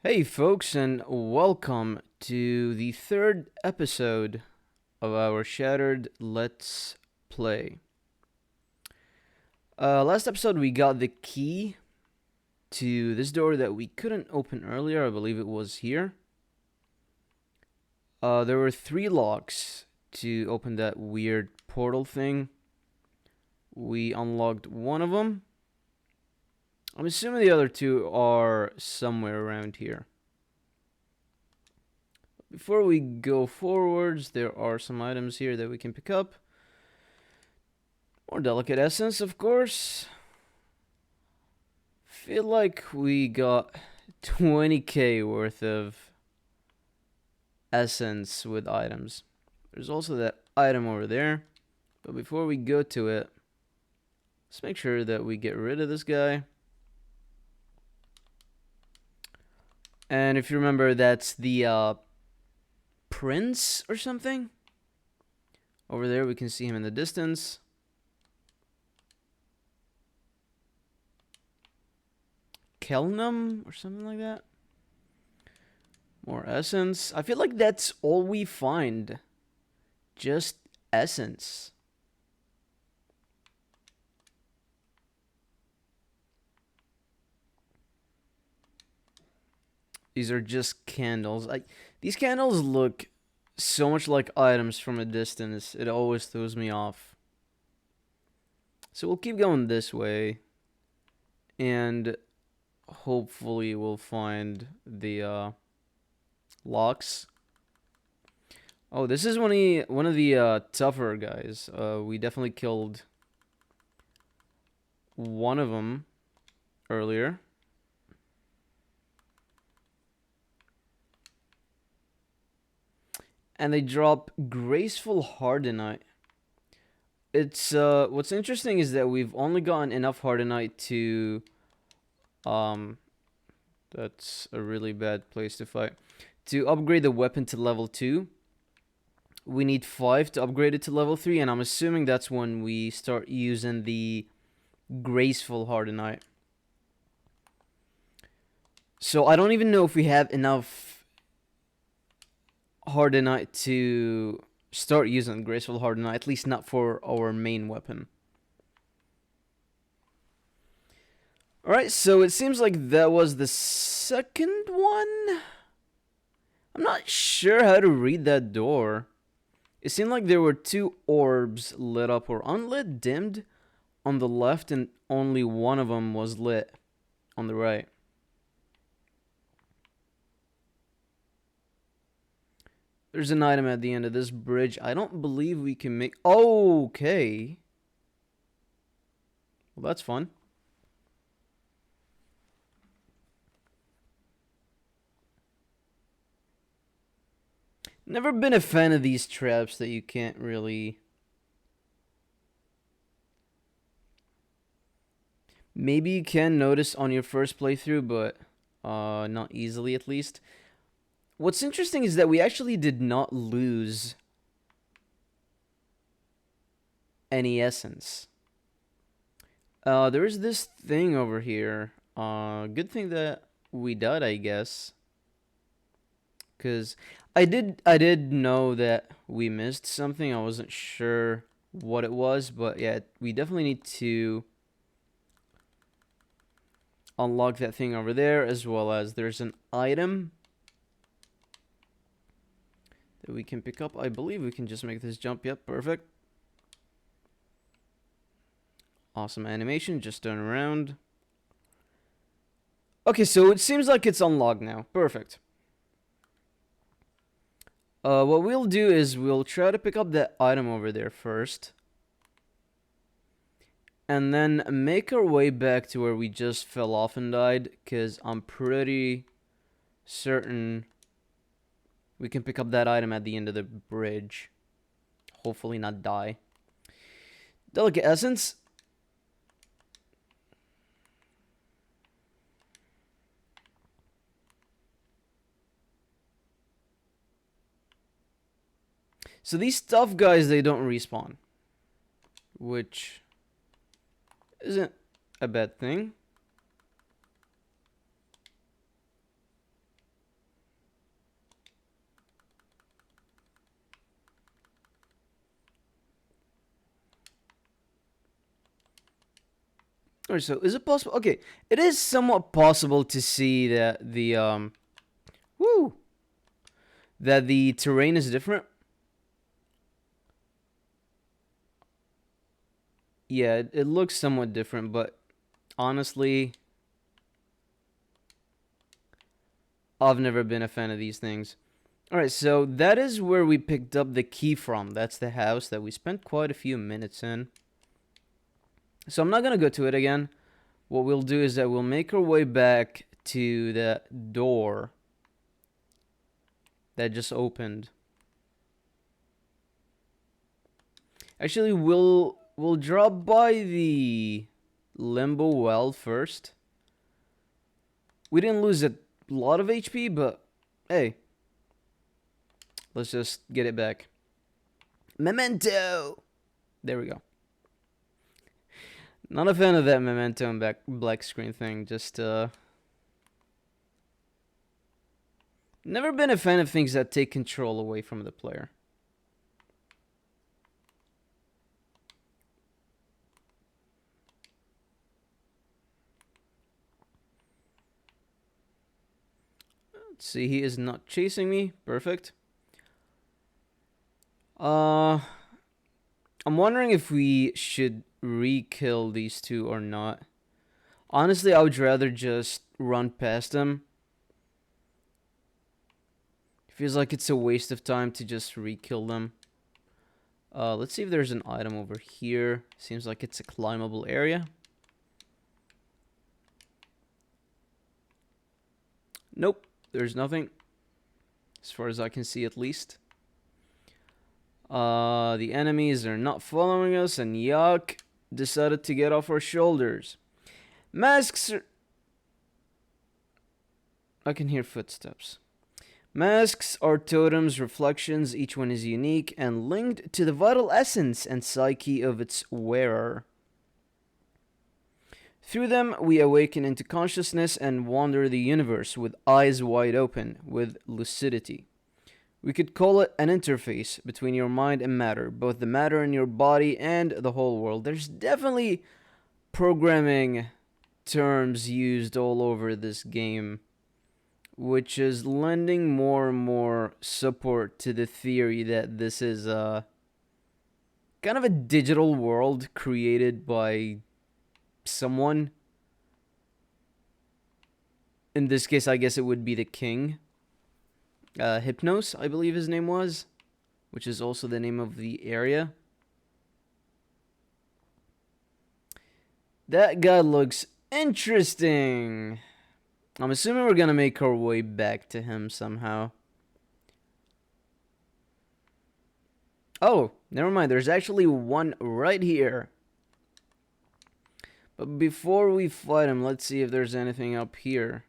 Hey, folks, and welcome to the third episode of our Shattered Let's Play. Last episode, we got the key to this door that we couldn't open earlier. I believe it was here. There were 3 locks to open that weird portal thing. We unlocked one of them. I'm assuming the other 2 are somewhere around here. Before we go forwards, there are some items here that we can pick up. More delicate essence, of course. Feel like we got 20k worth of essence with items. There's also that item over there. But before we go to it, let's make sure that we get rid of this guy. And if you remember, that's the prince or something. Over there, we can see him in the distance. Kelnum or something like that. More essence. I feel like that's all we find. Just essence. These are just candles. These candles look so much like items from a distance. It always throws me off. So we'll keep going this way. And hopefully we'll find the locks. Oh, this is one of the tougher guys. We definitely killed one of them earlier. And they drop Graceful Hardenite. It's what's interesting is that we've only gotten enough Hardenite to that's a really bad place to fight. To upgrade the weapon to level 2, we need 5 to upgrade it to level 3, and I'm assuming that's when we start using the Graceful Hardenite. So I don't even know if we have enough Hardenite to start using Graceful Hardenite, at least not for our main weapon. Alright, so it seems like that was the second one? I'm not sure how to read that door. It seemed like there were 2 orbs lit up or unlit, dimmed on the left, and only one of them was lit on the right. There's an item at the end of this bridge. I don't believe we can make... Okay. Well, that's fun. Never been a fan of these traps that you can't really... Maybe you can notice on your first playthrough, but not easily at least. What's interesting is that we actually did not lose any essence. There is this thing over here. Good thing that we died, I guess. Because I did know that we missed something. I wasn't sure what it was, but yeah, we definitely need to unlock that thing over there, as well as there's an item that we can pick up. I believe we can just make this jump. Yep, perfect. Awesome animation, just turn around. Okay, so it seems like it's unlocked now. Perfect. What we'll do is we'll try to pick up that item over there first. And then make our way back to where we just fell off and died, because I'm pretty certain we can pick up that item at the end of the bridge. Hopefully not die. Delicate Essence. So these tough guys, they don't respawn, which isn't a bad thing. Alright, so is it possible? Okay, it is somewhat possible to see that woo, that the terrain is different. Yeah, it looks somewhat different, but honestly, I've never been a fan of these things. Alright, so that is where we picked up the key from. That's the house that we spent quite a few minutes in. So I'm not gonna go to it again. What we'll do is that we'll make our way back to the door that just opened. Actually, we'll drop by the Limbo Well first. We didn't lose a lot of HP, but hey, let's just get it back. Memento! There we go. Not a fan of that memento and black screen thing. Just, never been a fan of things that take control away from the player. Let's see, he is not chasing me. Perfect. I'm wondering if we should re-kill these two or not. Honestly, I would rather just run past them. It feels like it's a waste of time to just re-kill them. Let's see if there's an item over here. Seems like it's a climbable area. Nope, there's nothing. As far as I can see, at least. The enemies are not following us, and Yuck decided to get off our shoulders. Masks are... I can hear footsteps. Masks are totems, reflections. Each one is unique and linked to the vital essence and psyche of its wearer. Through them, we awaken into consciousness and wander the universe with eyes wide open, with lucidity. We could call it an interface between your mind and matter, both the matter in your body and the whole world. There's definitely programming terms used all over this game, which is lending more and more support to the theory that this is kind of a digital world created by someone. In this case, I guess it would be the king. Hypnos, I believe his name was, which is also the name of the area. That guy looks interesting. I'm assuming we're gonna make our way back to him somehow. Oh, never mind. There's actually one right here. But before we fight him, let's see if there's anything up here.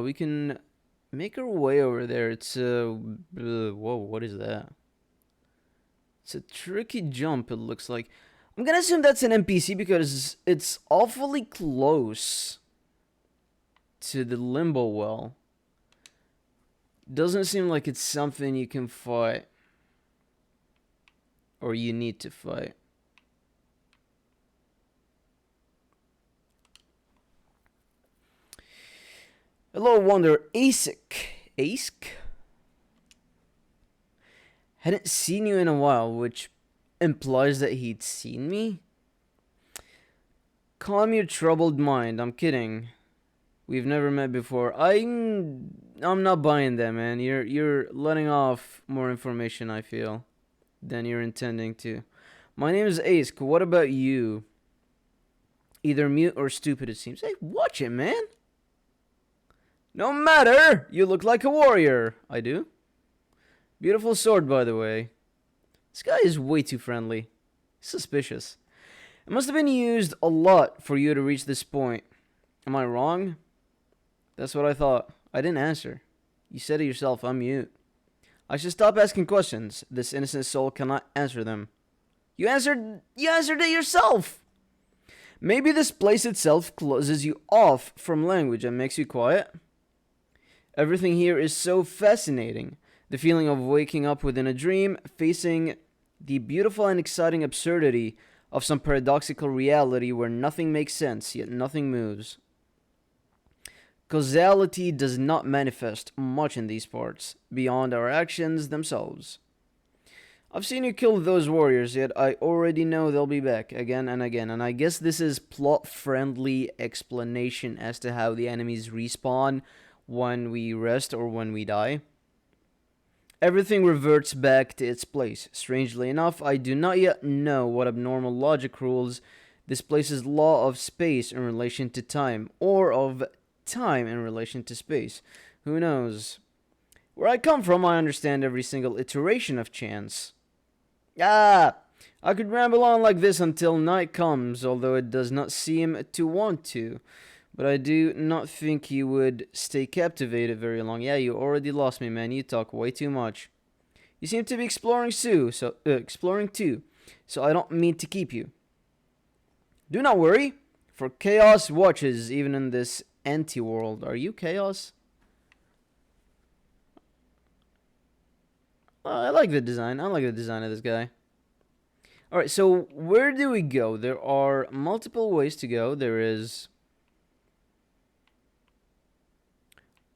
We can make our way over there. It's whoa, what is that? It's a tricky jump, it looks like. I'm gonna assume that's an NPC because it's awfully close to the Limbo Well. Doesn't seem like it's something you can fight. Or you need to fight. Hello, Wonder Asic. Ask? Hadn't seen you in a while, which implies that he'd seen me? Calm your troubled mind. I'm kidding. We've never met before. I'm not buying that, man. You're letting off more information, I feel, than you're intending to. My name is Ask. What about you? Either mute or stupid, it seems. Hey, watch it, man. No matter! You look like a warrior. I do. Beautiful sword, by the way. This guy is way too friendly. Suspicious. It must have been used a lot for you to reach this point. Am I wrong? That's what I thought. I didn't answer. You said it yourself, I'm mute. I should stop asking questions. This innocent soul cannot answer them. You answered it yourself! Maybe this place itself closes you off from language and makes you quiet? Everything here is so fascinating. The feeling of waking up within a dream, facing the beautiful and exciting absurdity of some paradoxical reality where nothing makes sense, yet nothing moves. Causality does not manifest much in these parts, beyond our actions themselves. I've seen you kill those warriors, yet I already know they'll be back again and again, and I guess this is plot-friendly explanation as to how the enemies respawn when we rest or when we die. Everything reverts back to its place. Strangely enough, I do not yet know what abnormal logic rules this place's law of space in relation to time, or of time in relation to space. Who knows? Where I come from, I understand every single iteration of chance. I could ramble on like this until night comes, although it does not seem to want to. But I do not think you would stay captivated very long. Yeah, you already lost me, man. You talk way too much. You seem to be exploring too, so I don't mean to keep you. Do not worry, for chaos watches even in this anti-world. Are you chaos? I like the design. I like the design of this guy. Alright, so where do we go? There are multiple ways to go. There is...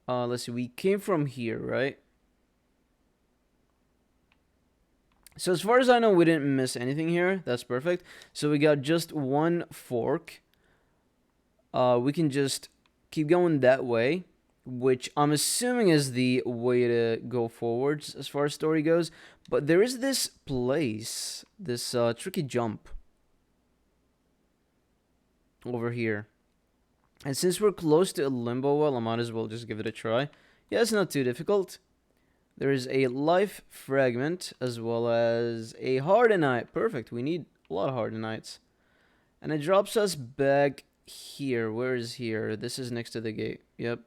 let's see. We came from here, right? So as far as I know, we didn't miss anything here. That's perfect. So we got just one fork. We can just keep going that way, which I'm assuming is the way to go forwards as far as story goes. But there is this place, this tricky jump over here. And since we're close to a limbo well, I might as well just give it a try. Yeah, it's not too difficult. There is a life fragment as well as a hardenite. Perfect, we need a lot of hardenites. And it drops us back here. Where is here? This is next to the gate. Yep.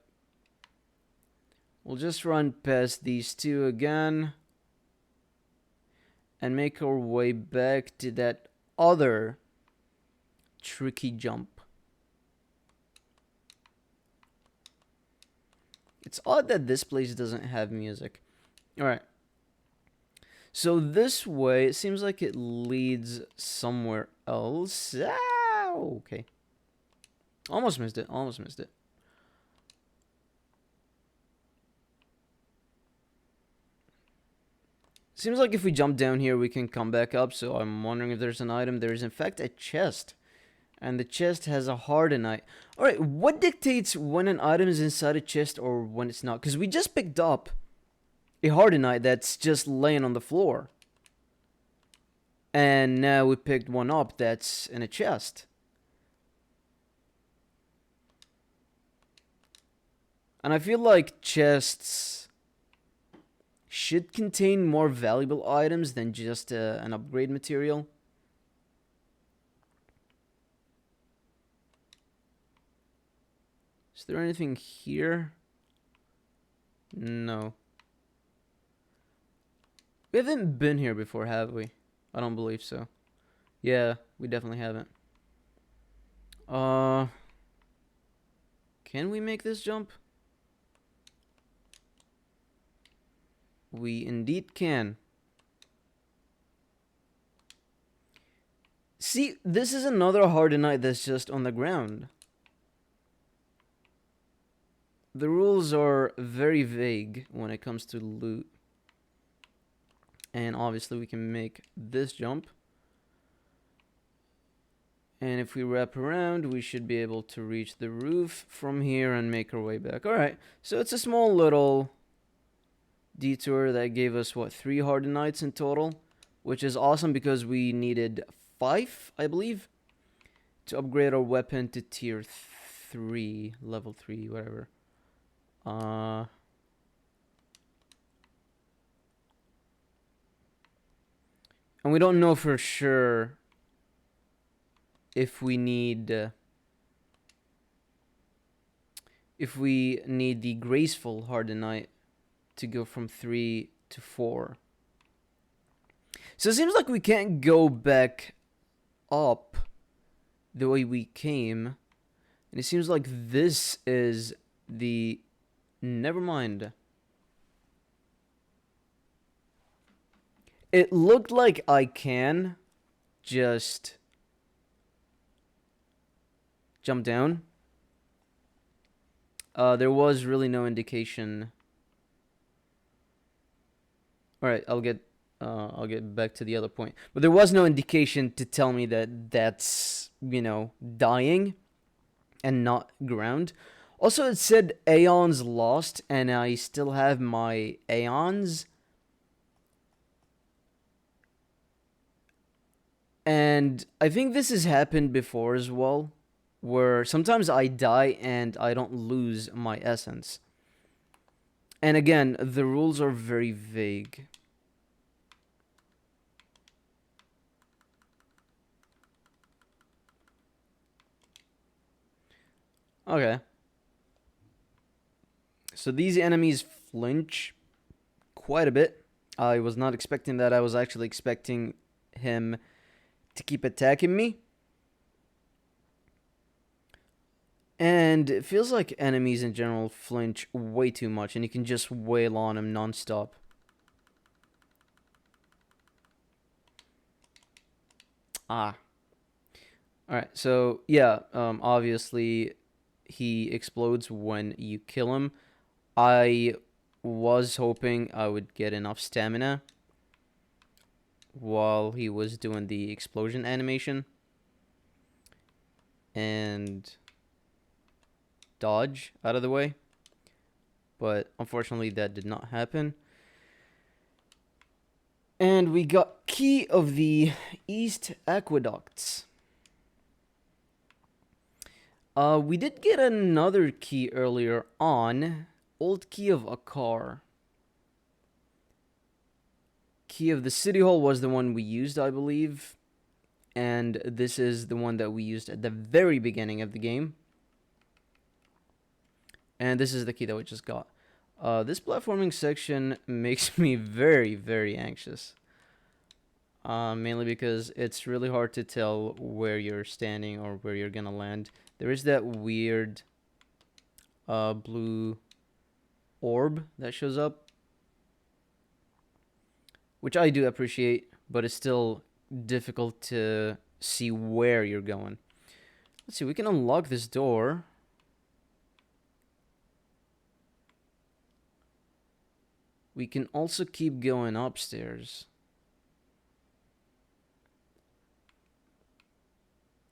We'll just run past these two again and make our way back to that other tricky jump. It's odd that this place doesn't have music. Alright. So this way, it seems like it leads somewhere else. Okay. Almost missed it. Almost missed it. Seems like if we jump down here, we can come back up. So I'm wondering if there's an item. There is, in fact, a chest. And the chest has a hardenite. Alright, what dictates when an item is inside a chest or when it's not? Because we just picked up a hardenite that's just laying on the floor. And now we picked one up that's in a chest. And I feel like chests should contain more valuable items than just an upgrade material. Is there anything here? No. We haven't been here before, have we? I don't believe so. Yeah, we definitely haven't. Can we make this jump? We indeed can. See, this is another hardenite that's just on the ground. The rules are very vague when it comes to loot. And obviously we can make this jump. And if we wrap around, we should be able to reach the roof from here and make our way back. Alright, so it's a small little detour that gave us, what, 3 hardenites in total? Which is awesome because we needed 5, I believe, to upgrade our weapon to tier 3, level 3, whatever. And we don't know for sure if we need the graceful hardenite to go from 3 to 4. So it seems like we can't go back up the way we came. And it seems like this is the... Never mind. It looked like I can just jump down. There was really no indication. All right, I'll get back to the other point. But there was no indication to tell me that that's, dying and not ground. Also, it said Aeons lost, and I still have my Aeons. And I think this has happened before as well, where sometimes I die and I don't lose my essence. And again, the rules are very vague. Okay. So these enemies flinch quite a bit. I was not expecting that. I was actually expecting him to keep attacking me. And it feels like enemies in general flinch way too much, and you can just wail on them non-stop. Ah. Alright, so yeah, obviously he explodes when you kill him. I was hoping I would get enough stamina while he was doing the explosion animation and dodge out of the way, but unfortunately that did not happen. And we got Key of the East Aqueducts. We did get another key earlier on. Old Key of Akar. Key of the City Hall was the one we used, I believe. And this is the one that we used at the very beginning of the game. And this is the key that we just got. This platforming section makes me very, very anxious. Mainly because it's really hard to tell where you're standing or where you're gonna land. There is that weird blue orb that shows up, which I do appreciate, but it's still difficult to see where you're going. Let's see, we can unlock this door. We can also keep going upstairs.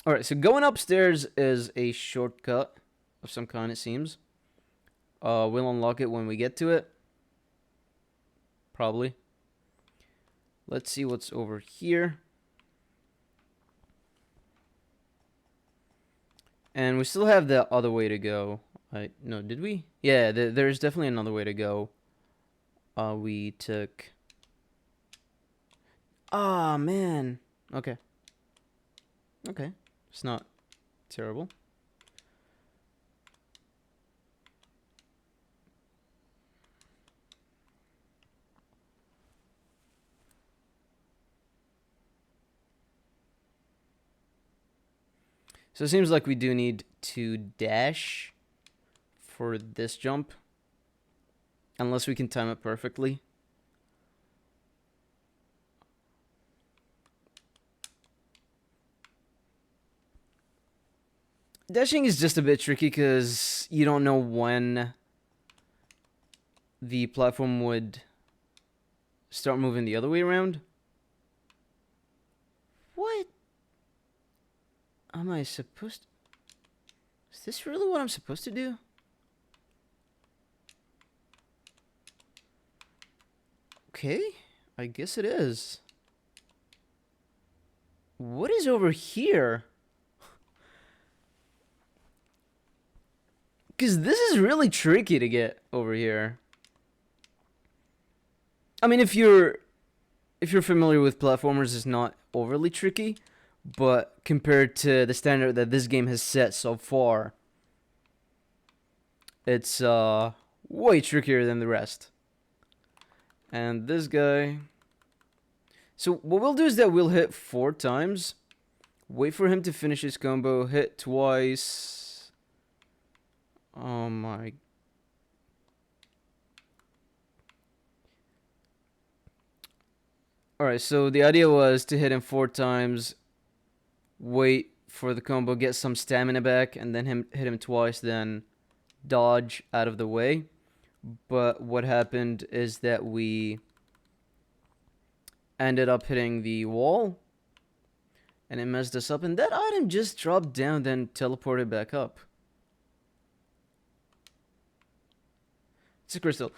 Alright, so going upstairs is a shortcut of some kind, it seems. We'll unlock it when we get to it. Probably. Let's see what's over here. And we still have the other way to go. No, did we? Yeah, there's definitely another way to go. We took... Ah, man. Okay. Okay. It's not terrible. So it seems like we do need to dash for this jump. Unless we can time it perfectly. Dashing is just a bit tricky because you don't know when the platform would start moving the other way around. What am I supposed to... Is this really what I'm supposed to do? Okay, I guess it is. What is over here? Because this is really tricky to get over here. I mean, if you're familiar with platformers, it's not overly tricky, but compared to the standard that this game has set so far, it's way trickier than the rest. And this guy... So what we'll do is that we'll hit 4 times, wait for him to finish his combo, hit twice. Oh my... Alright, so the idea was to hit him 4 times, wait for the combo, get some stamina back, and then hit him twice, then dodge out of the way. But what happened is that we ended up hitting the wall, and it messed us up, and that item just dropped down, then teleported back up. It's a crystal.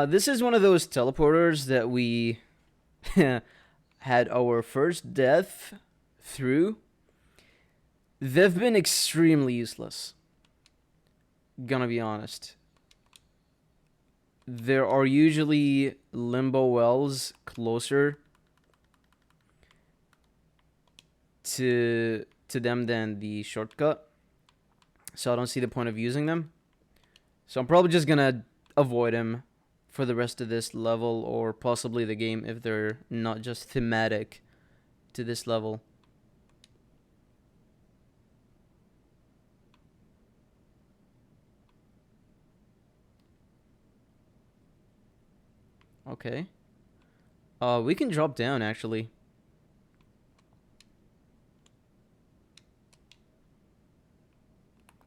This is one of those teleporters that we had our first death through. They've been extremely useless. Gonna be honest. There are usually limbo wells closer to them than the shortcut, so I don't see the point of using them. So I'm probably just gonna avoid them for the rest of this level, or possibly the game, if they're not just thematic to this level. Okay. We can drop down, actually.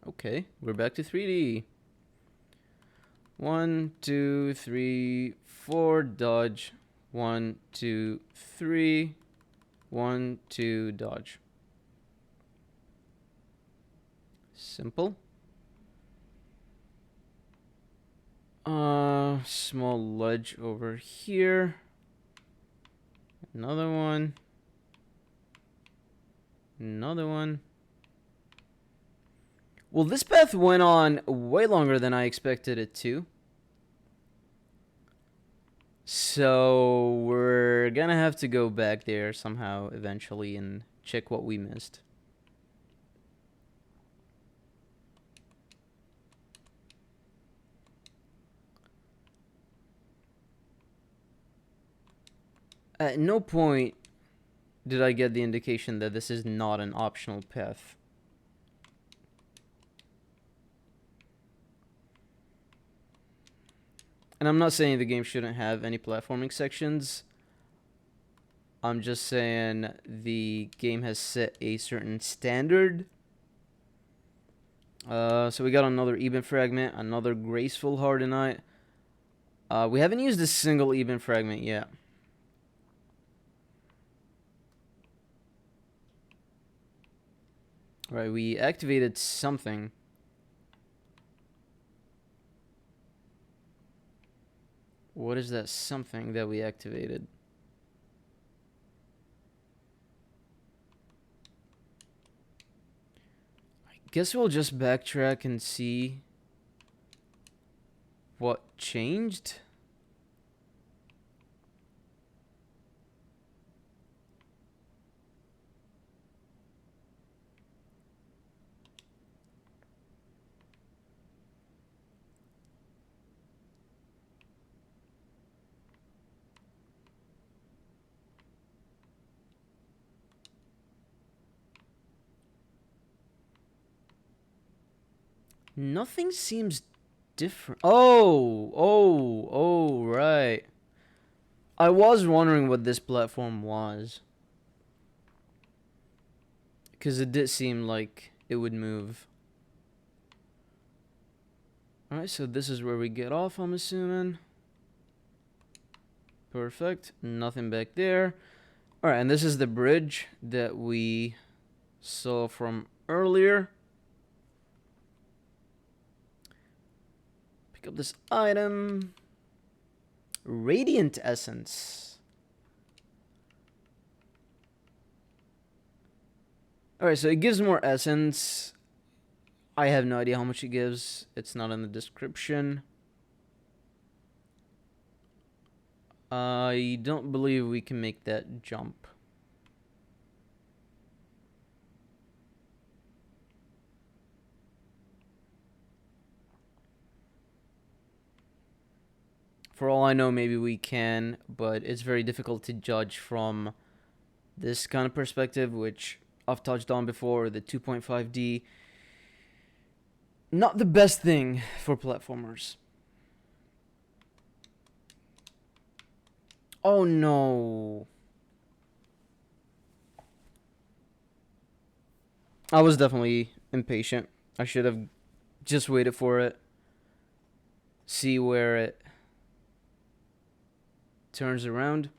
Okay, we're back to 3D. 1, 2, 3, 4, dodge. 1, 2, 3. 1, 2, dodge. Simple. Small ledge over here. Another one. Another one. Well, this path went on way longer than I expected it to. So we're gonna have to go back there somehow eventually and check what we missed. At no point did I get the indication that this is not an optional path. And I'm not saying the game shouldn't have any platforming sections. I'm just saying the game has set a certain standard. So we got another Eben fragment, another graceful Hardenite. We haven't used a single Eben fragment yet. Right, we activated something. What is that something that we activated? I guess we'll just backtrack and see what changed. Nothing seems different. Oh, right. I was wondering what this platform was, because it did seem like it would move. Alright, so this is where we get off, I'm assuming. Perfect. Nothing back there. Alright, and this is the bridge that we saw from earlier. Pick up this item. Radiant Essence. Alright, so it gives more essence. I have no idea how much it gives. It's not in the description. I don't believe we can make that jump. For all I know, maybe we can, but it's very difficult to judge from this kind of perspective, which I've touched on before, the 2.5D. Not the best thing for platformers. Oh no. I was definitely impatient. I should have just waited for it. See where it turns around.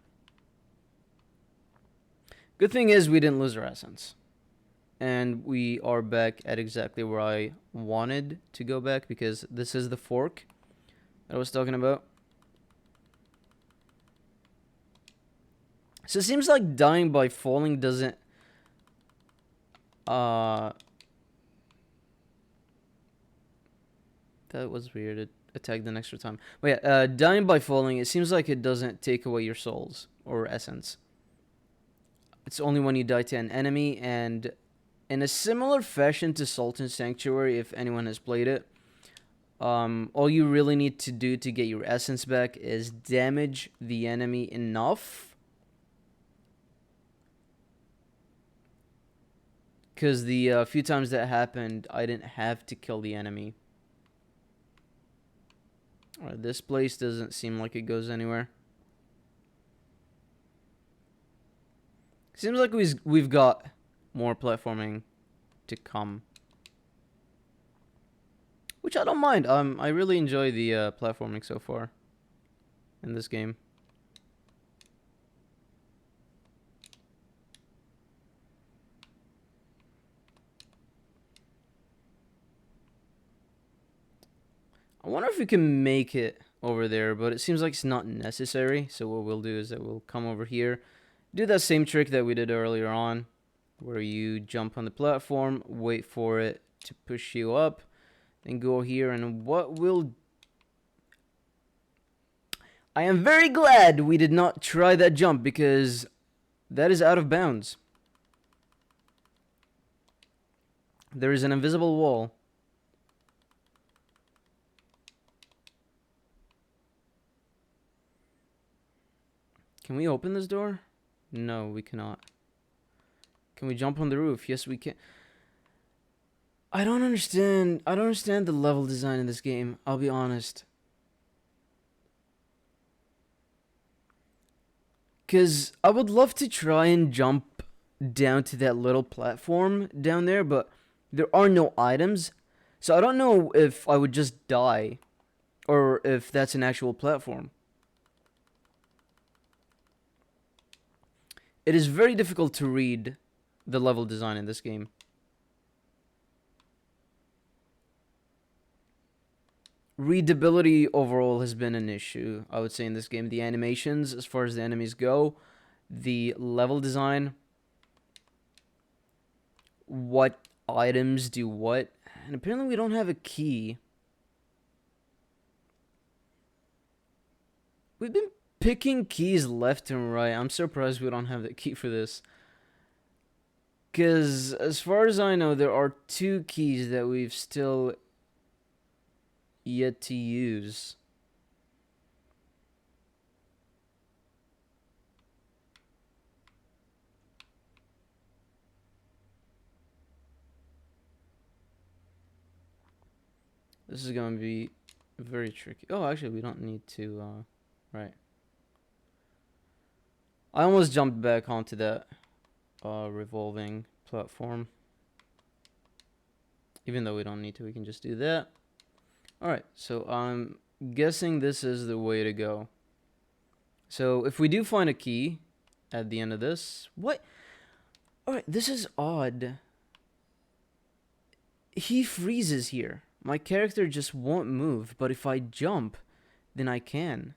Good thing is we didn't lose our essence. And we are back at exactly where I wanted to go back, because this is the fork that I was talking about. So it seems like dying by falling doesn't that was weird. It attacked an extra time. But yeah, dying by falling, it seems like it doesn't take away your souls or essence. It's only when you die to an enemy, and in a similar fashion to Sultan Sanctuary, if anyone has played it, all you really need to do to get your essence back is damage the enemy enough. Because the few times that happened, I didn't have to kill the enemy. Alright, this place doesn't seem like it goes anywhere. Seems like we've got more platforming to come. Which I don't mind. I really enjoy the platforming so far in this game. I wonder if we can make it over there, but it seems like it's not necessary. So what we'll do is that we'll come over here, do that same trick that we did earlier on, where you jump on the platform, wait for it to push you up, then go here, and what we'll... I am very glad we did not try that jump, because that is out of bounds. There is an invisible wall. Can we open this door? No, we cannot. Can we jump on the roof? Yes, we can. I don't understand the level design in this game, I'll be honest. Because I would love to try and jump down to that little platform down there, but there are no items. So I don't know if I would just die, or if that's an actual platform. It is very difficult to read the level design in this game. Readability overall has been an issue, I would say, in this game. The animations, as far as the enemies go, the level design, what items do what, and apparently we don't have a key. We've been picking keys left and right. I'm surprised we don't have the key for this. Because as far as I know, there are 2 keys that we've still yet to use. This is going to be very tricky. Oh, actually, we don't need to, right. I almost jumped back onto that revolving platform. Even though we don't need to, we can just do that. Alright, so I'm guessing this is the way to go. So if we do find a key at the end of this... What? Alright, this is odd. He freezes here. My character just won't move, but if I jump, then I can.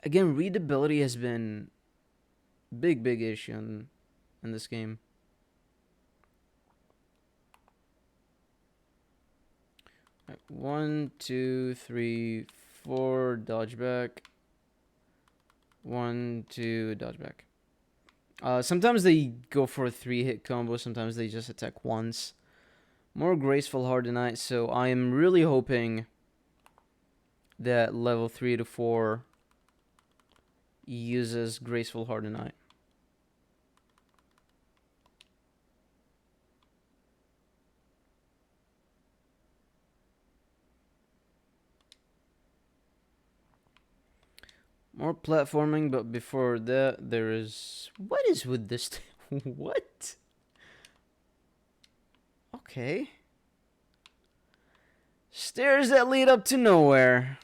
Again, readability has been big issue in this game. Right, 1, 2, 3, 4, dodge back. 1, 2, dodge back. Sometimes they go for a 3-hit combo, sometimes they just attack once. More graceful Hardenite, so I am really hoping that level 3 to 4 uses graceful Hardenite. More platforming, but before that, there is... What is with this? What? Okay. Stairs that lead up to nowhere.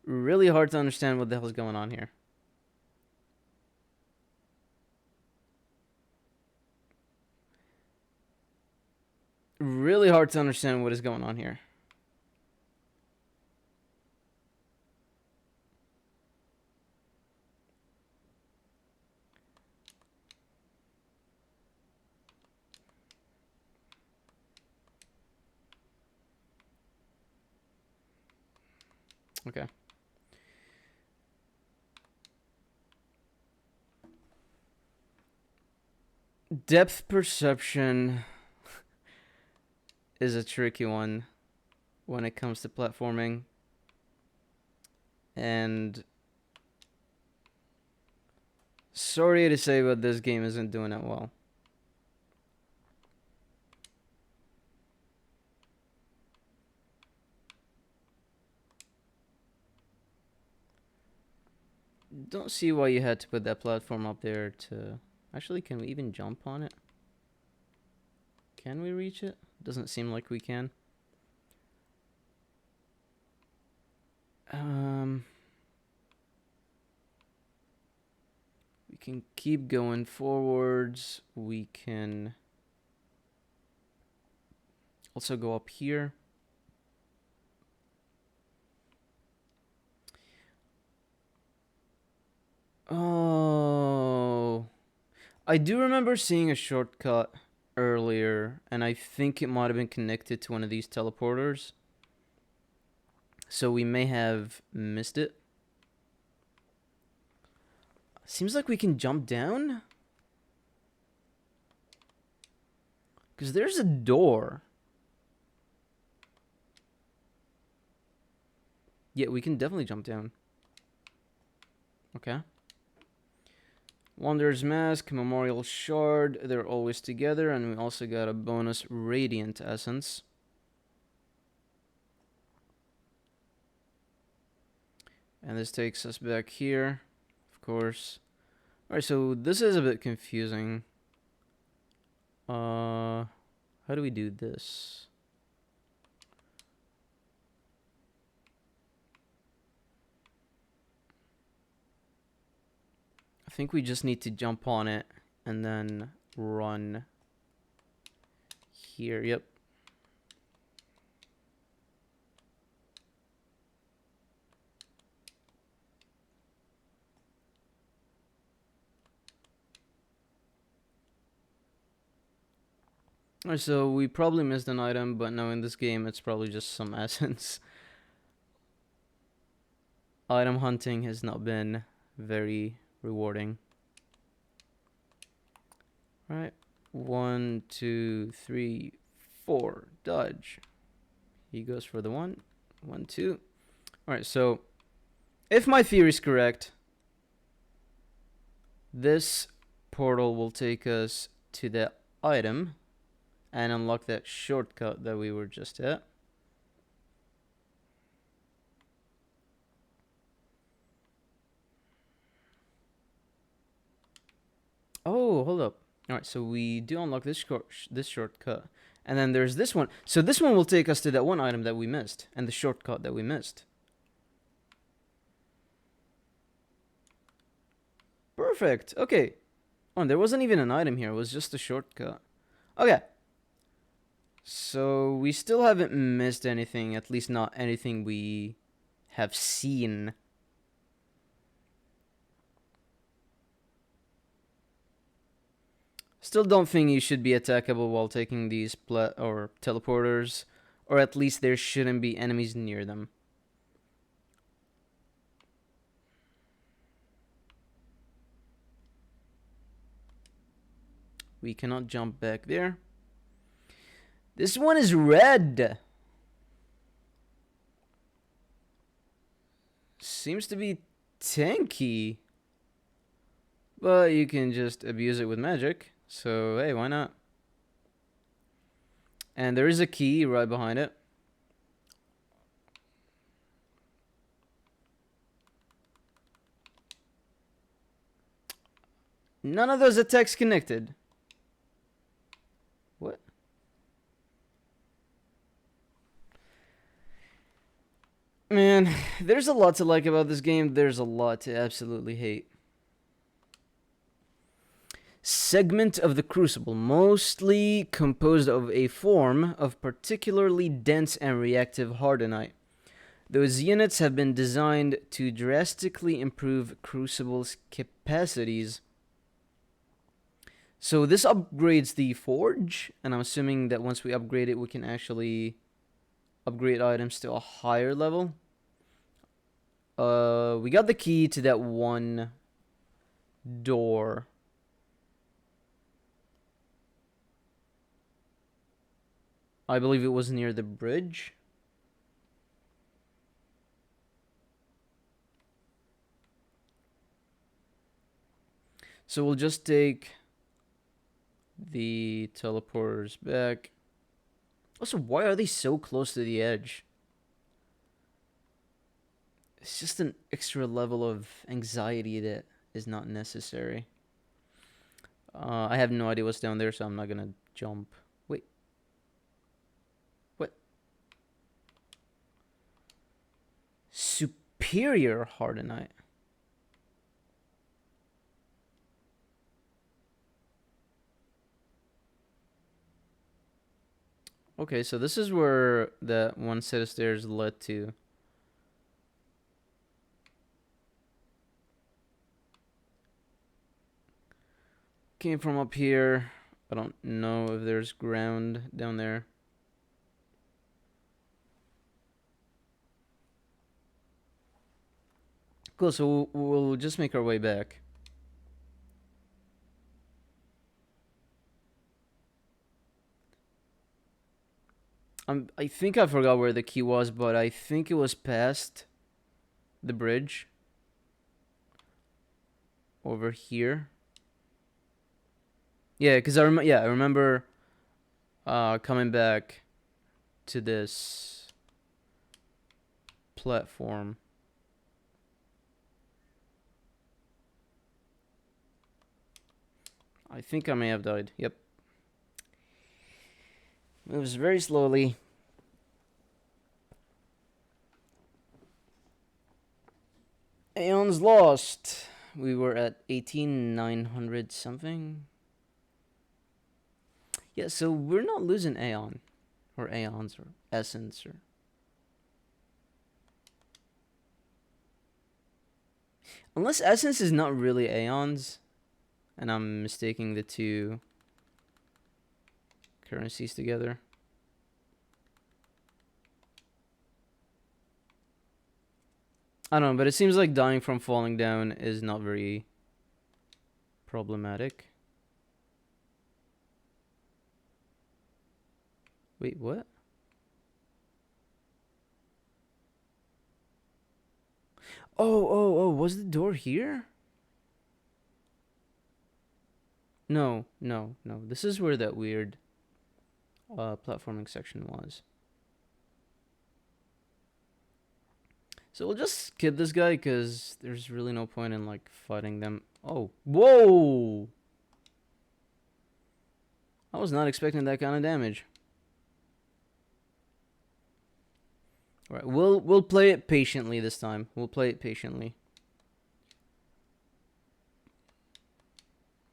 Really hard to understand what the hell is going on here. Really hard to understand what is going on here. Okay. Depth perception is a tricky one when it comes to platforming. And sorry to say, but this game isn't doing it well. Don't see why you had to put that platform up there to... Actually, can we even jump on it? Can we reach it? Doesn't seem like we can. We can keep going forwards. We can also go up here. Oh, I do remember seeing a shortcut earlier, and I think it might have been connected to one of these teleporters. So we may have missed it. Seems like we can jump down. Because there's a door. Yeah, we can definitely jump down. Okay. Wanderer's Mask, Memorial Shard, they're always together, and we also got a bonus Radiant Essence. And this takes us back here, of course. Alright, so this is a bit confusing. How do we do this? I think we just need to jump on it and then run here. Yep. Alright, so we probably missed an item, but no, in this game it's probably just some essence. Item hunting has not been very rewarding. Alright, 1, 2, 3, 4, dodge. He goes for the 1, 1, 2. Alright, so if my theory is correct, this portal will take us to the item and unlock that shortcut that we were just at. Oh, hold up. Alright, so we do unlock this shortcut. And then there's this one. So this one will take us to that one item that we missed. And the shortcut that we missed. Perfect. Okay. Oh, and there wasn't even an item here. It was just a shortcut. Okay. So we still haven't missed anything. At least not anything we have seen. Still don't think you should be attackable while taking these or teleporters, or at least there shouldn't be enemies near them. We cannot jump back there. This one is red. Seems to be tanky. But you can just abuse it with magic. So, hey, why not? And there is a key right behind it. None of those attacks connected. What? Man, there's a lot to like about this game. There's a lot to absolutely hate. Segment of the Crucible, mostly composed of a form of particularly dense and reactive Hardenite. Those units have been designed to drastically improve Crucible's capacities. So this upgrades the Forge, and I'm assuming that once we upgrade it, we can actually upgrade items to a higher level. We got the key to that one door. I believe it was near the bridge. So we'll just take the teleporters back. Also, why are they so close to the edge? It's just an extra level of anxiety that is not necessary. I have no idea what's down there, so I'm not gonna jump. Wait. What? Superior Hardenite. Okay, so this is where that one set of stairs led to. Came from up here. I don't know if there's ground down there. Cool, so we'll just make our way back. I think I forgot where the key was, but I think it was past the bridge. Over here. Yeah, because I remember coming back to this platform. I think I may have died. Yep. Moves very slowly. Aeon's lost. We were at 18,900 something. Yeah, so we're not losing Aeon. Or Aeons or Essence or... Unless Essence is not really Aeons. And I'm mistaking the two currencies together. I don't know, but it seems like dying from falling down is not very problematic. Wait, what? Oh, was the door here? No. This is where that weird platforming section was. So we'll just skip this guy because there's really no point in like fighting them. Oh, whoa! I was not expecting that kind of damage. All right, we'll play it patiently this time. We'll play it patiently.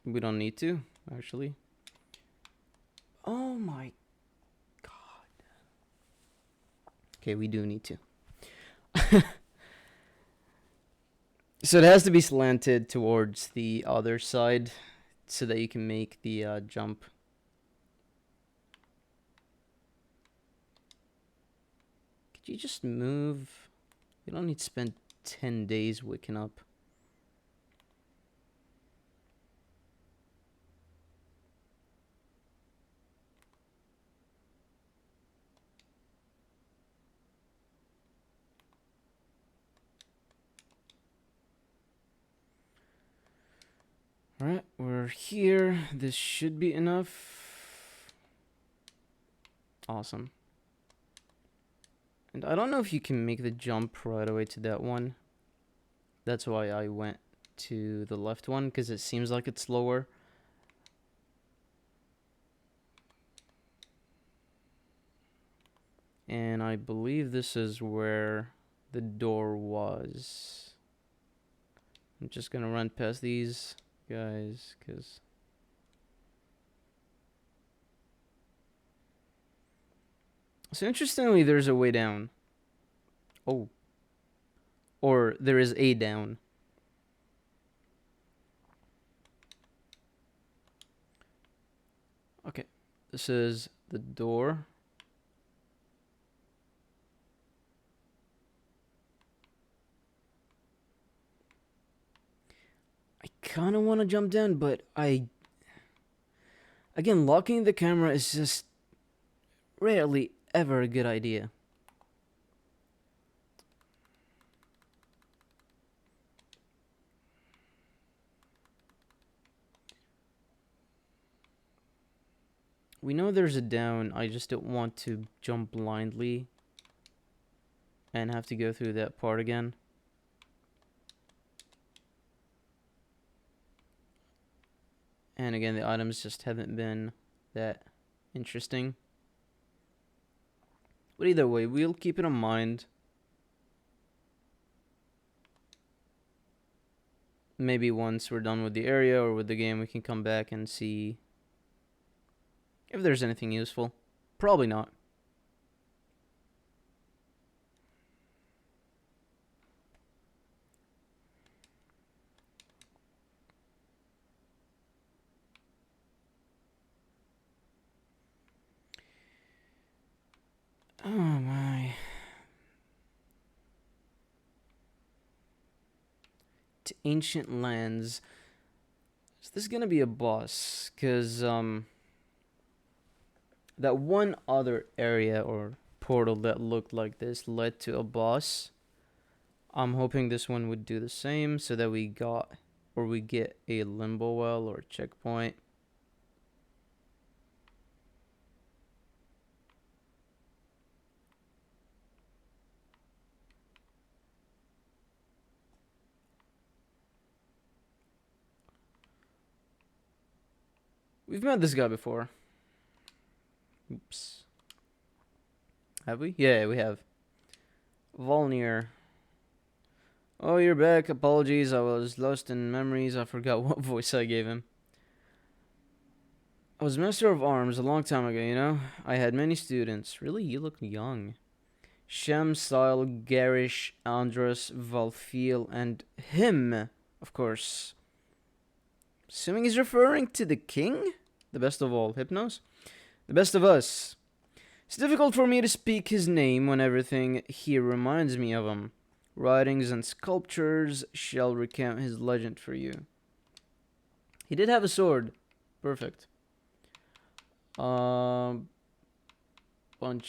We don't need to, actually. Oh my god. Okay, we do need to. So it has to be slanted towards the other side so that you can make the jump. Could you just move? You don't need to spend 10 days waking up. Alright, we're here. This should be enough. Awesome. And I don't know if you can make the jump right away to that one. That's why I went to the left one because it seems like it's lower. And I believe this is where the door was. I'm just gonna run past these guys because so interestingly there's a way down. Oh. Or there is a down. Okay. This is the door. I kind of want to jump down, but again, locking the camera is just rarely ever a good idea. We know there's a down, I just don't want to jump blindly and have to go through that part again. And again, the items just haven't been that interesting. But either way, we'll keep it in mind. Maybe once we're done with the area or with the game, we can come back and see if there's anything useful. Probably not. Oh my. To ancient lands. Is this gonna be a boss? Cause that one other area or portal that looked like this led to a boss. I'm hoping this one would do the same so that we get a limbo well or checkpoint. We've met this guy before. Oops. Have we? Yeah, we have. Volnir. Oh, you're back. Apologies, I was lost in memories. I forgot what voice I gave him. I was Master of Arms a long time ago, you know? I had many students. Really? You look young. Shem, Style, Garish, Andros, Valfiel, and him, of course. Assuming he's referring to the king? The best of all, Hypnos? The best of us. It's difficult for me to speak his name when everything here reminds me of him. Writings and sculptures shall recount his legend for you. He did have a sword. Perfect. Bunch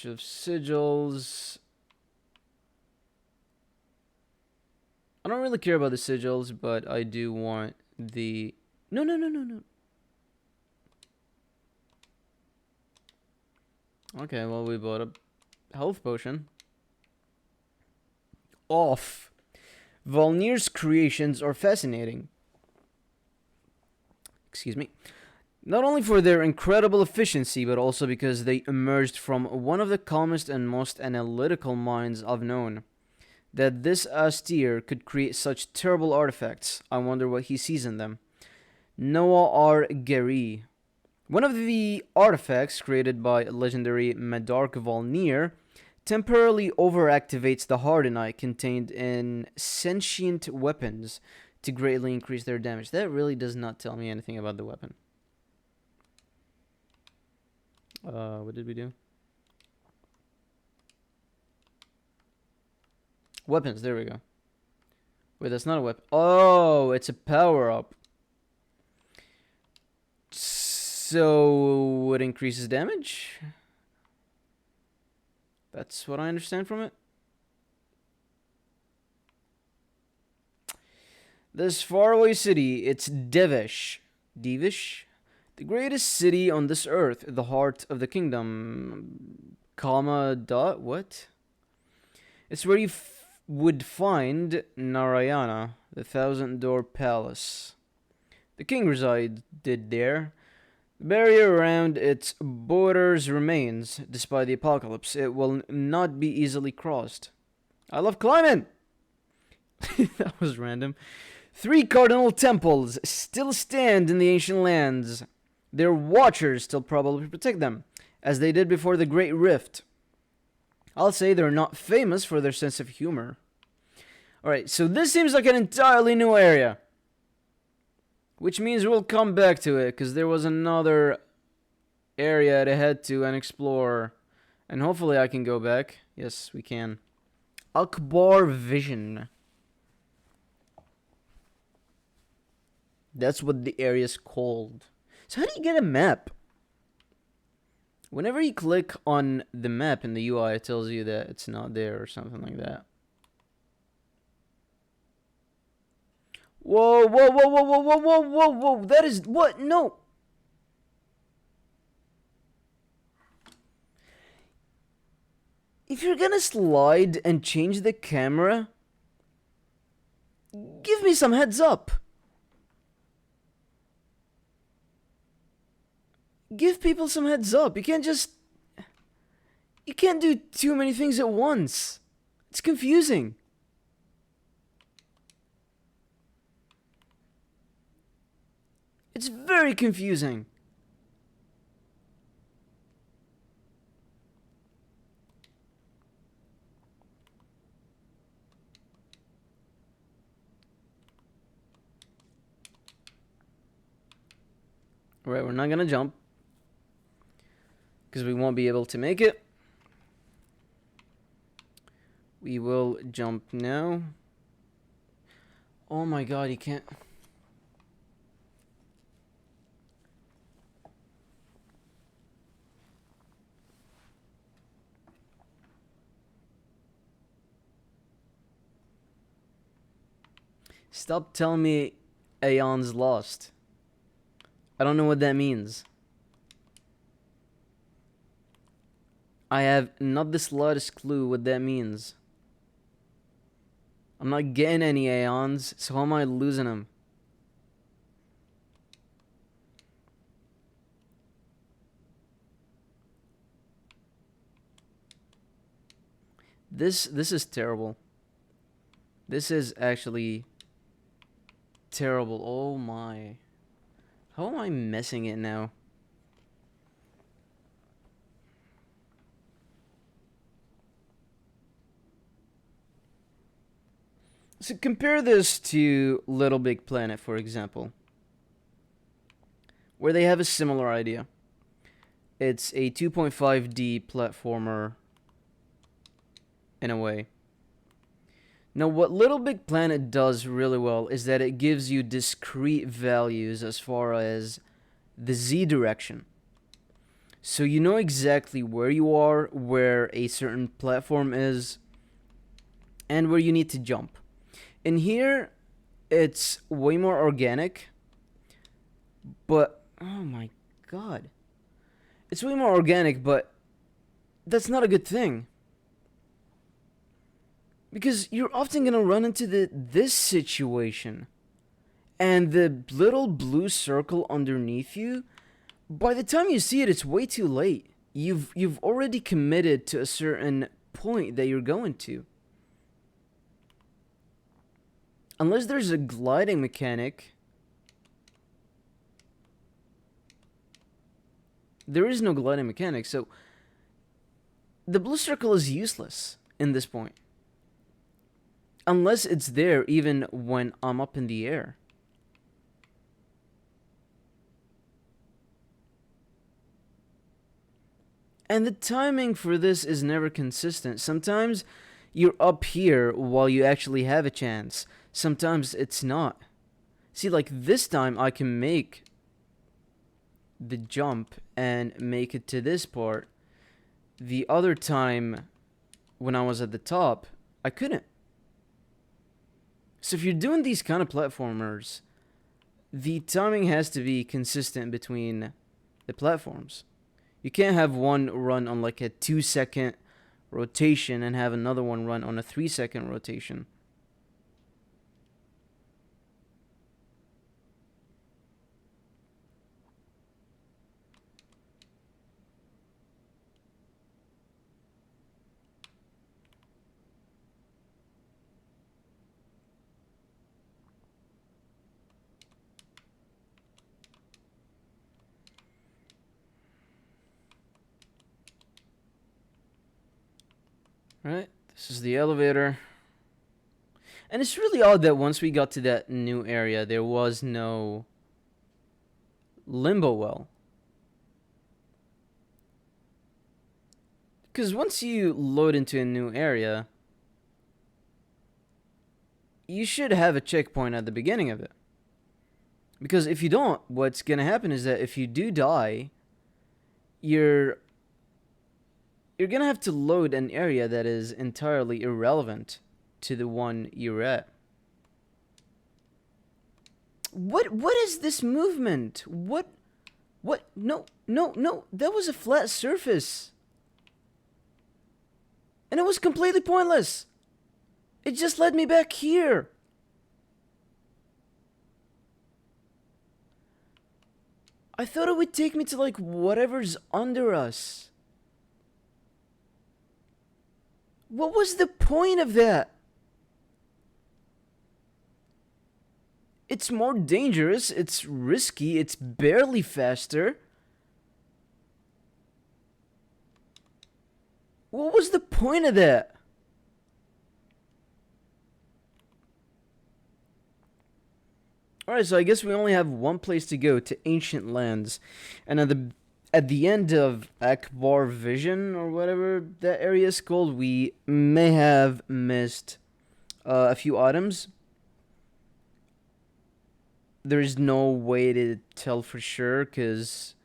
of sigils. I don't really care about the sigils, but I do want the... No. Okay, well, we bought a health potion. Off. Volnir's creations are fascinating. Excuse me. Not only for their incredible efficiency, but also because they emerged from one of the calmest and most analytical minds I've known. That this austere could create such terrible artifacts, I wonder what he sees in them. Noah R. Gary. One of the artifacts created by legendary Medark Volnir temporarily overactivates the Hardenite contained in sentient weapons to greatly increase their damage. That really does not tell me anything about the weapon. What did we do? Weapons, there we go. Wait, that's not a weapon. Oh, it's a power-up. So, it increases damage? That's what I understand from it. This faraway city, it's Devesh. Devish? The greatest city on this earth, the heart of the kingdom. Comma dot, what? It's where you would find Narayana, The Thousand Door Palace. The king resided there. The barrier around its borders remains, despite the apocalypse. It will not be easily crossed. I love climbing! That was random. 3 cardinal temples still stand in the ancient lands. Their watchers still probably protect them, as they did before the Great Rift. I'll say they're not famous for their sense of humor. Alright, so this seems like an entirely new area. Which means we'll come back to it, because there was another area to head to and explore. And hopefully I can go back. Yes, we can. Akbar Vision. That's what the area's called. So how do you get a map? Whenever you click on the map in the UI, it tells you that it's not there or something like that. Whoa, whoa, whoa, whoa, whoa, whoa, whoa, whoa, whoa. That is... What? No. If you're gonna slide and change the camera, give me some heads up. Give people some heads up. You can't just... You can't do too many things at once. It's confusing. It's very confusing. Alright, we're not gonna jump, because we won't be able to make it. We will jump now. Oh my god, you can't... Stop telling me Aeon's lost. I don't know what that means. I have not the slightest clue what that means. I'm not getting any Aeons, so how am I losing them? This is terrible. This is actually terrible. Oh my. How am I messing it now? So compare this to Little Big Planet, for example, where they have a similar idea. It's a 2.5D platformer in a way. Now, what Little Big Planet does really well is that it gives you discrete values as far as the Z direction. So you know exactly where you are, where a certain platform is, and where you need to jump. In here, it's way more organic, but, oh my god. It's way more organic, but that's not a good thing. Because you're often going to run into this situation. And the little blue circle underneath you, by the time you see it, it's way too late. You've already committed to a certain point that you're going to. Unless there's a gliding mechanic, there is no gliding mechanic, so the blue circle is useless in this point. Unless it's there even when I'm up in the air. And the timing for this is never consistent. Sometimes you're up here while you actually have a chance. Sometimes it's not. See, like this time I can make the jump and make it to this part. The other time when I was at the top, I couldn't. So if you're doing these kind of platformers, the timing has to be consistent between the platforms. You can't have one run on like a 2-second rotation and have another one run on a 3-second rotation. Right? This is the elevator. And it's really odd that once we got to that new area, there was no limbo well. Because once you load into a new area, you should have a checkpoint at the beginning of it. Because if you don't, what's going to happen is that if you do die, you're going to have to load an area that is entirely irrelevant to the one you're at. What is this movement? What no, that was a flat surface. And it was completely pointless. It just led me back here. I thought it would take me to like whatever's under us. What was the point of that? It's more dangerous, it's risky, it's barely faster. What was the point of that? Alright, so I guess we only have one place to go, to Ancient Lands. And at the end of Akbar Vision, or whatever that area is called, we may have missed a few items. There is no way to tell for sure, because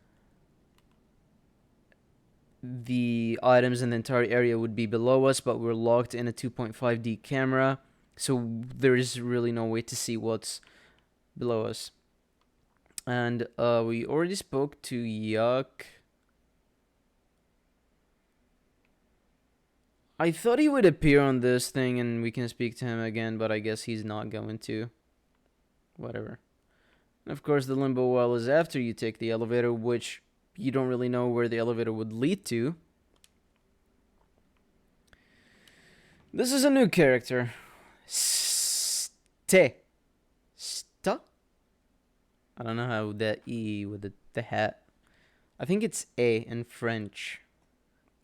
the items in the entire area would be below us, but we're locked in a 2.5D camera, so there is really no way to see what's below us. And we already spoke to Yuck. I thought he would appear on this thing and we can speak to him again, but I guess he's not going to. Whatever. And of course, the limbo well is after you take the elevator, which you don't really know where the elevator would lead to. This is a new character. Ste. Sta? I don't know how that E with the hat. I think it's A in French.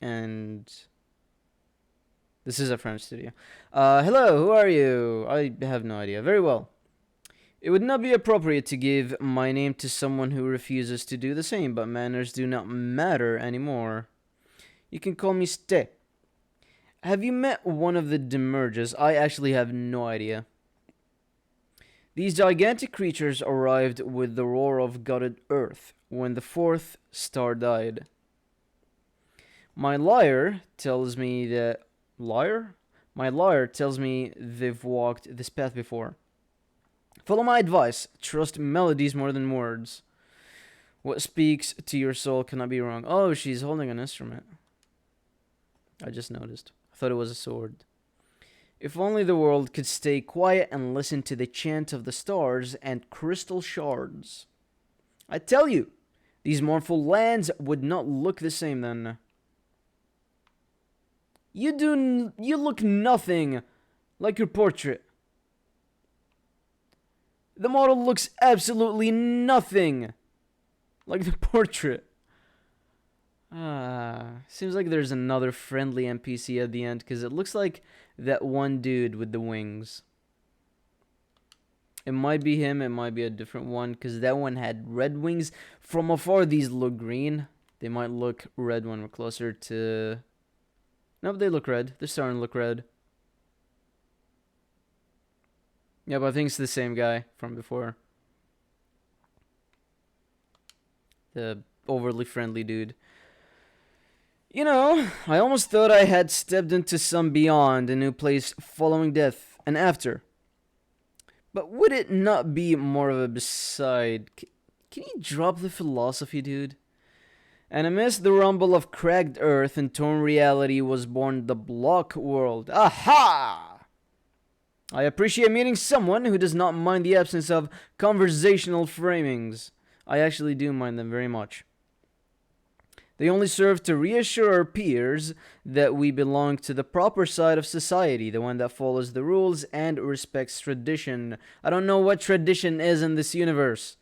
And this is a French studio. Hello, who are you? I have no idea. Very well. It would not be appropriate to give my name to someone who refuses to do the same, but manners do not matter anymore. You can call me Ste. Have you met one of the Demerges? I actually have no idea. These gigantic creatures arrived with the roar of gutted earth when the fourth star died. My lyre tells me that... Lyre? My lyre tells me they've walked this path before. Follow my advice. Trust melodies more than words. What speaks to your soul cannot be wrong. Oh, she's holding an instrument. I just noticed. I thought it was a sword. If only the world could stay quiet and listen to the chant of the stars and crystal shards. I tell you, these mournful lands would not look the same then. You look nothing like your portrait. The model looks absolutely nothing like the portrait. Seems like there's another friendly NPC at the end, because it looks like that one dude with the wings. It might be him, it might be a different one, because that one had red wings. From afar, these look green. They might look red when we're closer to... Nope, they look red. They're starting to look red. Yeah, but I think it's the same guy from before. The overly friendly dude. You know, I almost thought I had stepped into some beyond, a new place following death and after. But would it not be more of a beside? Can you drop the philosophy, dude? And amidst the rumble of cracked earth and torn reality was born the block world. Aha! I appreciate meeting someone who does not mind the absence of conversational framings. I actually do mind them very much. They only serve to reassure our peers that we belong to the proper side of society, the one that follows the rules and respects tradition. I don't know what tradition is in this universe.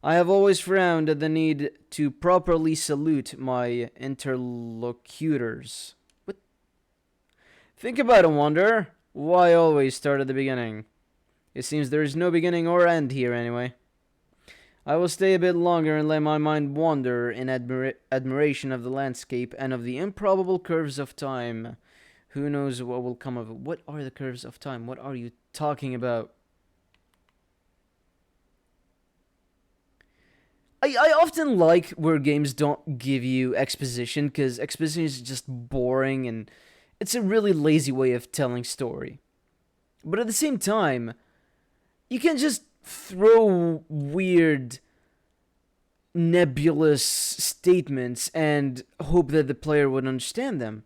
I have always frowned at the need to properly salute my interlocutors. What? Think about it, Wanderer. Why always start at the beginning? It seems there is no beginning or end here anyway. I will stay a bit longer and let my mind wander in admiration of the landscape and of the improbable curves of time. Who knows what will come of it? What are the curves of time? What are you talking about? I often like where games don't give you exposition, because exposition is just boring and it's a really lazy way of telling story. But at the same time, you can just throw weird, nebulous statements and hope that the player would understand them.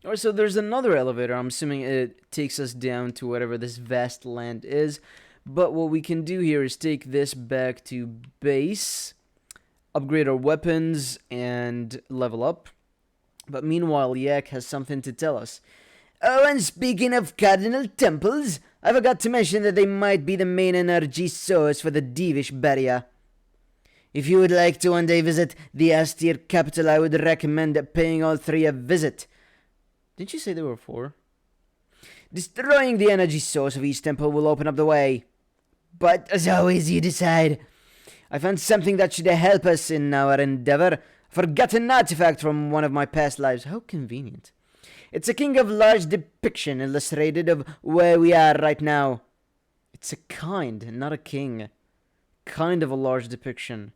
Or so there's another elevator. I'm assuming it takes us down to whatever this vast land is. But what we can do here is take this back to base, upgrade our weapons, and level up. But meanwhile, Yak has something to tell us. Oh, and speaking of cardinal temples, I forgot to mention that they might be the main energy source for the Devish barrier. If you would like to one day visit the austere capital, I would recommend paying all three a visit. Didn't you say there were four? Destroying the energy source of each temple will open up the way. But as always, you decide. I found something that should help us in our endeavor. A forgotten artifact from one of my past lives. How convenient. It's a king of large depiction illustrated of where we are right now. It's a kind, not a king. Kind of a large depiction.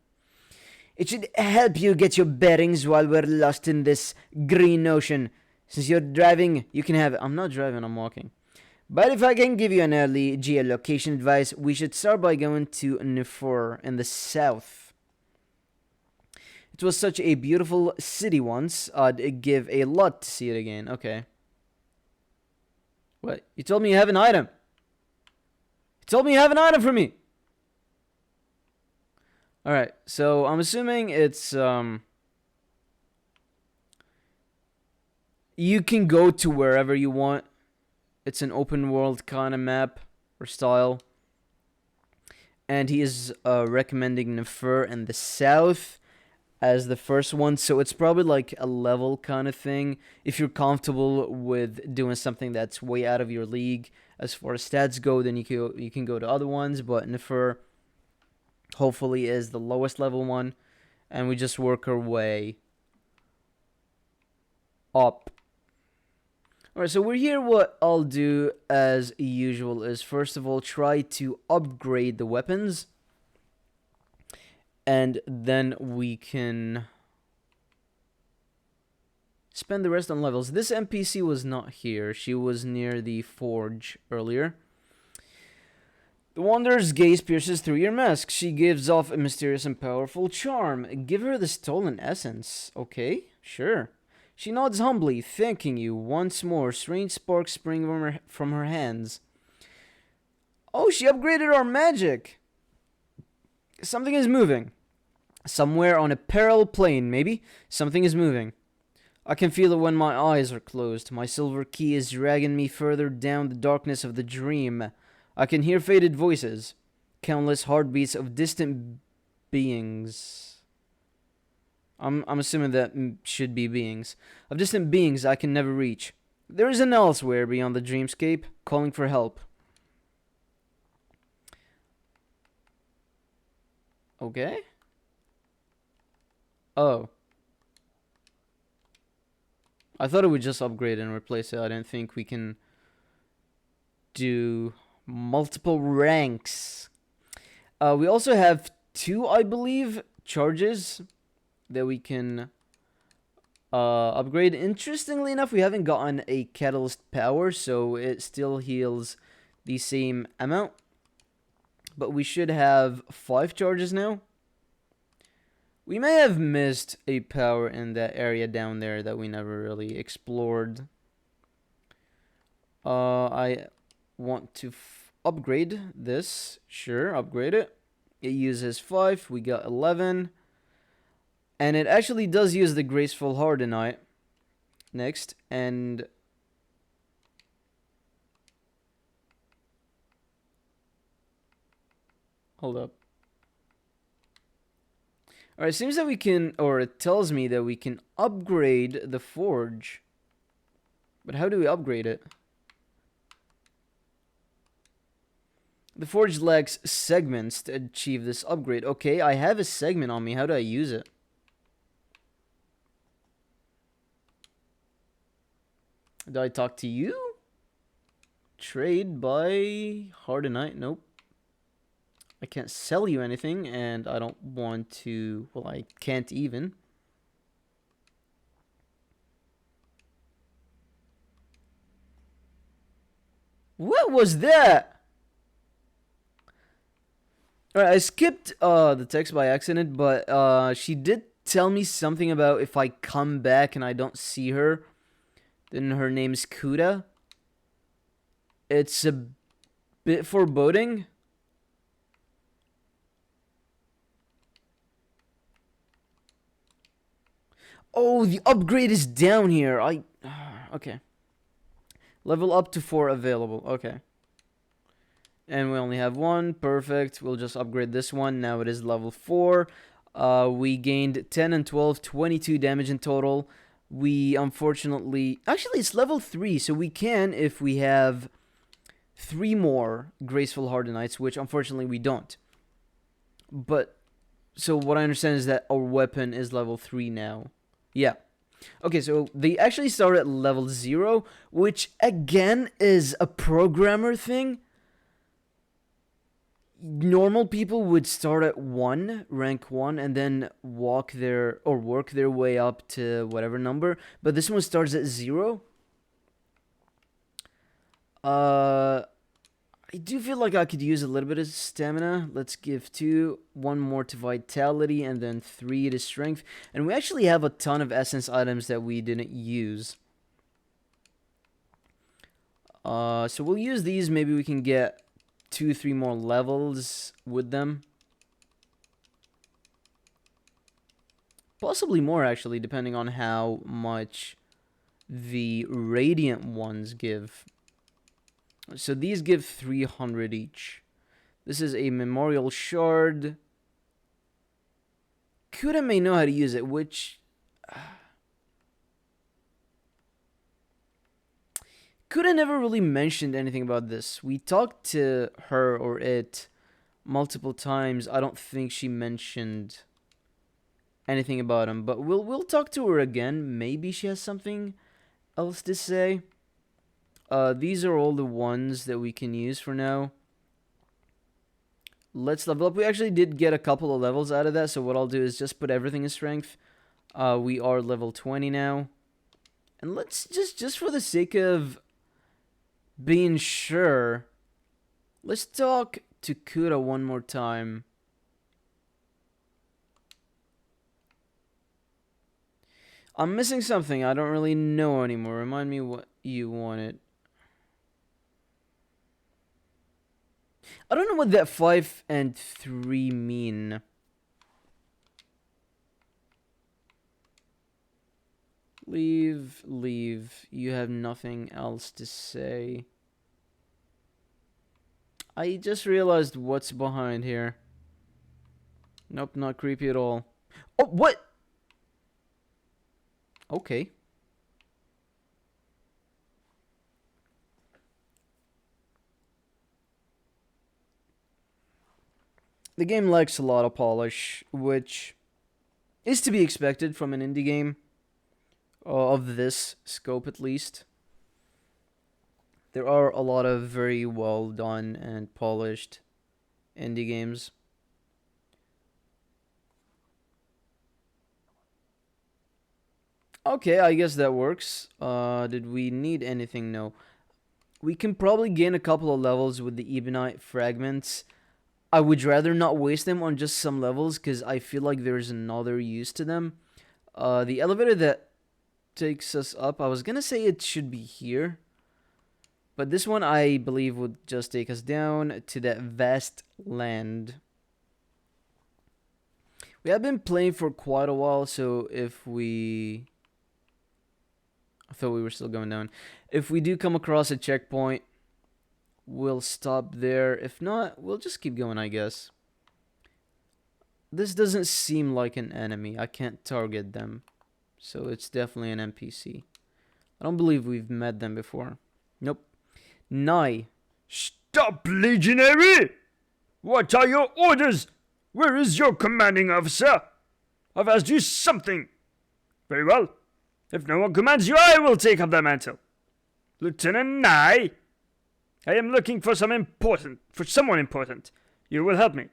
It should help you get your bearings while we're lost in this green ocean. Since you're driving, you can have... I'm not driving, I'm walking. But if I can give you an early geolocation advice, we should start by going to Nifor in the south. It was such a beautiful city once, I'd give a lot to see it again. Okay. What? You told me you have an item. You told me you have an item for me. Alright, so I'm assuming it's... You can go to wherever you want. It's an open world kind of map or style. And he is recommending Nefer in the south as the first one. So it's probably like a level kind of thing. If you're comfortable with doing something that's way out of your league as far as stats go, then you can go to other ones. But Nefer hopefully is the lowest level one. And we just work our way up. Alright, so we're here. What I'll do as usual is first of all try to upgrade the weapons. And then we can spend the rest on levels. This NPC was not here. She was near the forge earlier. The Wanderer's gaze pierces through your mask. She gives off a mysterious and powerful charm. Give her the stolen essence. Okay, sure. She nods humbly, thanking you once more. Strange sparks spring from her hands. Oh, she upgraded our magic. Something is moving. Somewhere on a parallel plane, maybe. Something is moving. I can feel it when my eyes are closed. My silver key is dragging me further down the darkness of the dream. I can hear faded voices. Countless heartbeats of distant beings. I'm assuming that should be beings. Of distant beings I can never reach. There is an elsewhere beyond the dreamscape, calling for help. Okay. Oh. I thought it would just upgrade and replace it. I didn't think we can do multiple ranks. We also have 2, I believe, charges that we can upgrade. Interestingly enough, we haven't gotten a catalyst power, so it still heals the same amount. But we should have 5 charges now. We may have missed a power in that area down there that we never really explored. I want to upgrade this. Sure, upgrade it. It uses 5. We got 11. And it actually does use the Graceful Hardinite next. And hold up. Alright, it seems that we can, or it tells me that we can upgrade the forge. But how do we upgrade it? The forge lacks segments to achieve this upgrade. Okay, I have a segment on me. How do I use it? Do I talk to you? Trade by Hardenite? Nope. I can't sell you anything, and I don't want to... Well, I can't even. What was that? Alright, I skipped the text by accident, but she did tell me something about if I come back and I don't see her, then her name's Kuda. It's a bit foreboding. Oh, the upgrade is down here. Okay. Level up to 4 available. Okay. And we only have one. Perfect. We'll just upgrade this one. Now it is level 4. We gained 10 and 12, 22 damage in total. We unfortunately... Actually, it's level 3, so we can if we have 3 more Graceful Hardenites, which unfortunately we don't. But, so what I understand is that our weapon is level 3 now. Yeah. Okay, so they actually start at level 0, which again is a programmer thing. Normal people would start at 1, rank 1, and then work their way up to whatever number. But this one starts at 0. I do feel like I could use a little bit of stamina. Let's give 2, 1 more to vitality, and then 3 to strength. And we actually have a ton of essence items that we didn't use. So we'll use these. Maybe we can get 2, 3 more levels with them. Possibly more, actually, depending on how much the radiant ones give. So these give 300 each. This is a memorial shard. Kuda may know how to use it, which... Kuda never really mentioned anything about this. We talked to her or it multiple times. I don't think she mentioned anything about him, but we'll talk to her again. Maybe she has something else to say. These are all the ones that we can use for now. Let's level up. We actually did get a couple of levels out of that, so what I'll do is just put everything in strength. We are level 20 now. And let's just for the sake of being sure, let's talk to Kuda one more time. I'm missing something. I don't really know anymore. Remind me what you wanted. I don't know what that 5 and 3 mean. Leave. You have nothing else to say. I just realized what's behind here. Nope, not creepy at all. Oh, what? Okay. The game lacks a lot of polish, which is to be expected from an indie game. Of this scope, at least. There are a lot of very well done and polished indie games. Okay, I guess that works. Did we need anything? No. We can probably gain a couple of levels with the Ebonite fragments. I would rather not waste them on just some levels because I feel like there's another use to them. The elevator that takes us up, I was gonna say it should be here, but this one I believe would just take us down to that vast land. We have been playing for quite a while, so if we... I thought we were still going down. If we do come across a checkpoint, we'll stop there. If not, we'll just keep going, I guess. This doesn't seem like an enemy. I can't target them. So it's definitely an NPC. I don't believe we've met them before. Nope. Nye. Stop, legionary! What are your orders? Where is your commanding officer? I've asked you something. Very well. If no one commands you, I will take up the mantle. Lieutenant Nye, I am looking for someone important. You will help me.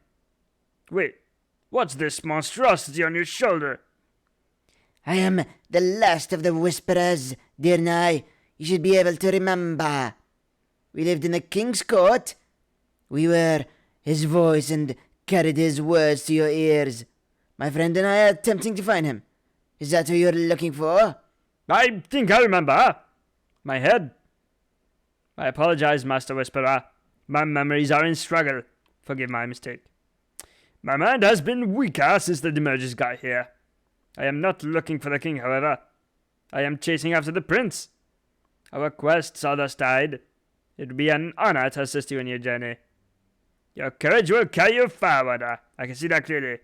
Wait, what's this monstrosity on your shoulder? I am the last of the Whisperers, dear Nye. You should be able to remember. We lived in the king's court. We were his voice and carried his words to your ears. My friend and I are attempting to find him. Is that who you're looking for? I think I remember. My head. I apologize, Master Whisperer. My memories are in struggle. Forgive my mistake. My mind has been weaker since the Demerges got here. I am not looking for the king, however. I am chasing after the prince. Our quests are thus tied. It would be an honor to assist you in your journey. Your courage will carry you forward. I can see that clearly.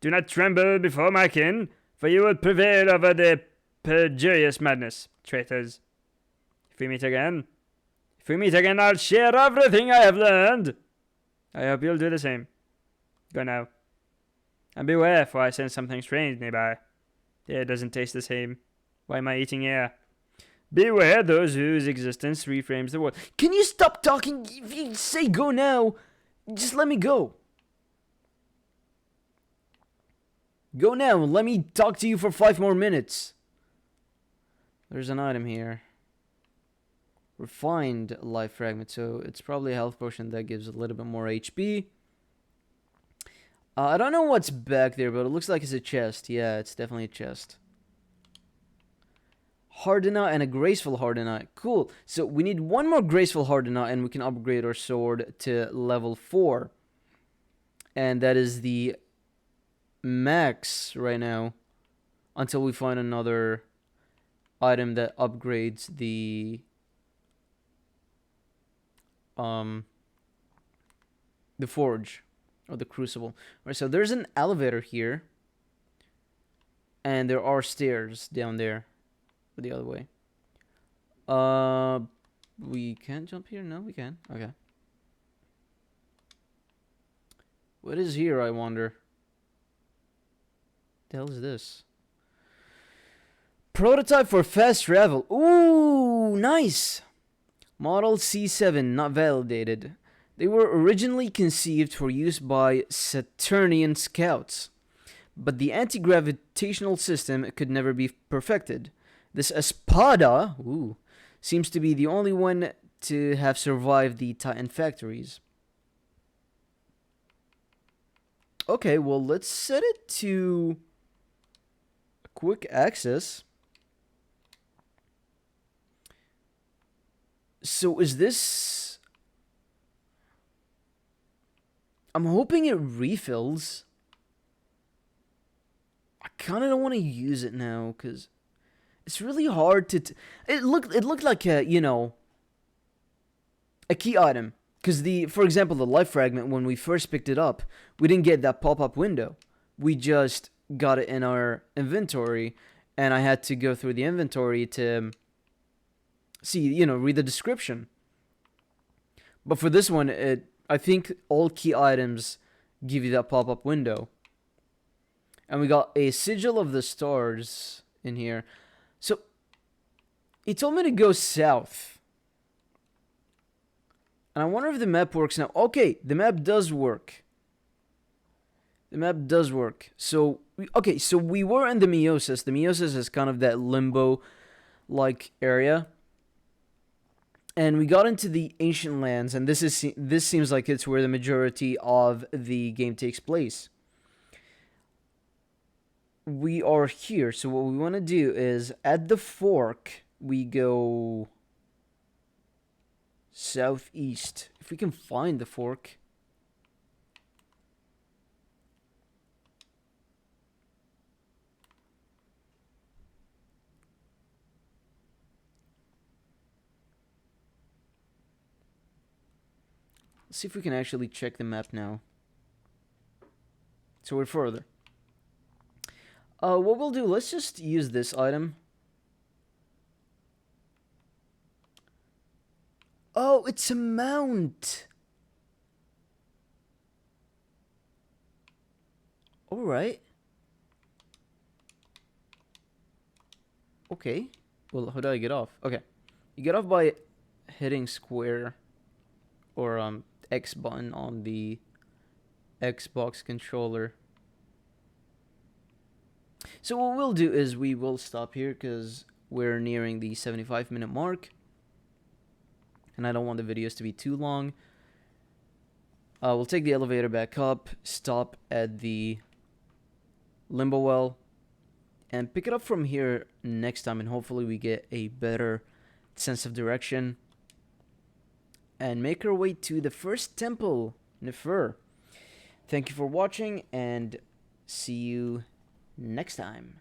Do not tremble before my kin, for you will prevail over the perjurious madness, traitors. If we meet again, I'll share everything I have learned. I hope you'll do the same. Go now. And beware, for I sense something strange nearby. The air doesn't taste the same. Why am I eating air? Beware those whose existence reframes the world. Can you stop talking? If you say go now, just let me go. Go now and let me talk to you for 5 more minutes. There's an item here. Refined life fragment, so it's probably a health potion that gives a little bit more HP. I don't know what's back there, but it looks like it's a chest. Yeah, it's definitely a chest. Hardenite and a graceful Hardenite. Cool. So we need one more graceful Hardenite and we can upgrade our sword to level 4. And that is the max right now until we find another item that upgrades the forge or the crucible. Alright, so there's an elevator here and there are stairs down there. Or the other way. We can't jump here? No, we can. Okay. What is here, I wonder? The hell is this? Prototype for fast travel. Ooh, nice. Model C7, not validated. They were originally conceived for use by Saturnian scouts, but the anti-gravitational system could never be perfected. This Espada, seems to be the only one to have survived the Titan factories. Okay, well, let's set it to quick access. So is this... I'm hoping it refills. I kind of don't want to use it now, because... it's really hard to... It looked like a, a key item. Because for example, the life fragment, when we first picked it up, we didn't get that pop-up window. We just got it in our inventory, and I had to go through the inventory to see, read the description. But for this one, I think all key items give you that pop-up window. And we got a Sigil of the Stars in here. So, he told me to go south. And I wonder if the map works now. Okay, the map does work. The map does work. So, so we were in the Meiosis. The Meiosis is kind of that limbo-like area. And we got into the Ancient Lands, and this seems like it's where the majority of the game takes place. We are here, so what we want to do is, at the fork, we go southeast. If we can find the fork. Let's see if we can actually check the map now. So we're further. What we'll do, let's just use this item. Oh, it's a mount. Alright. Okay. Well, how do I get off? Okay. You get off by hitting square or X button on the Xbox controller. So what we'll do is we will stop here because we're nearing the 75-minute mark. And I don't want the videos to be too long. We'll take the elevator back up, stop at the Limbo Well, and pick it up from here next time, and hopefully we get a better sense of direction. And make our way to the first temple, Nefer. Thank you for watching, and see you next time.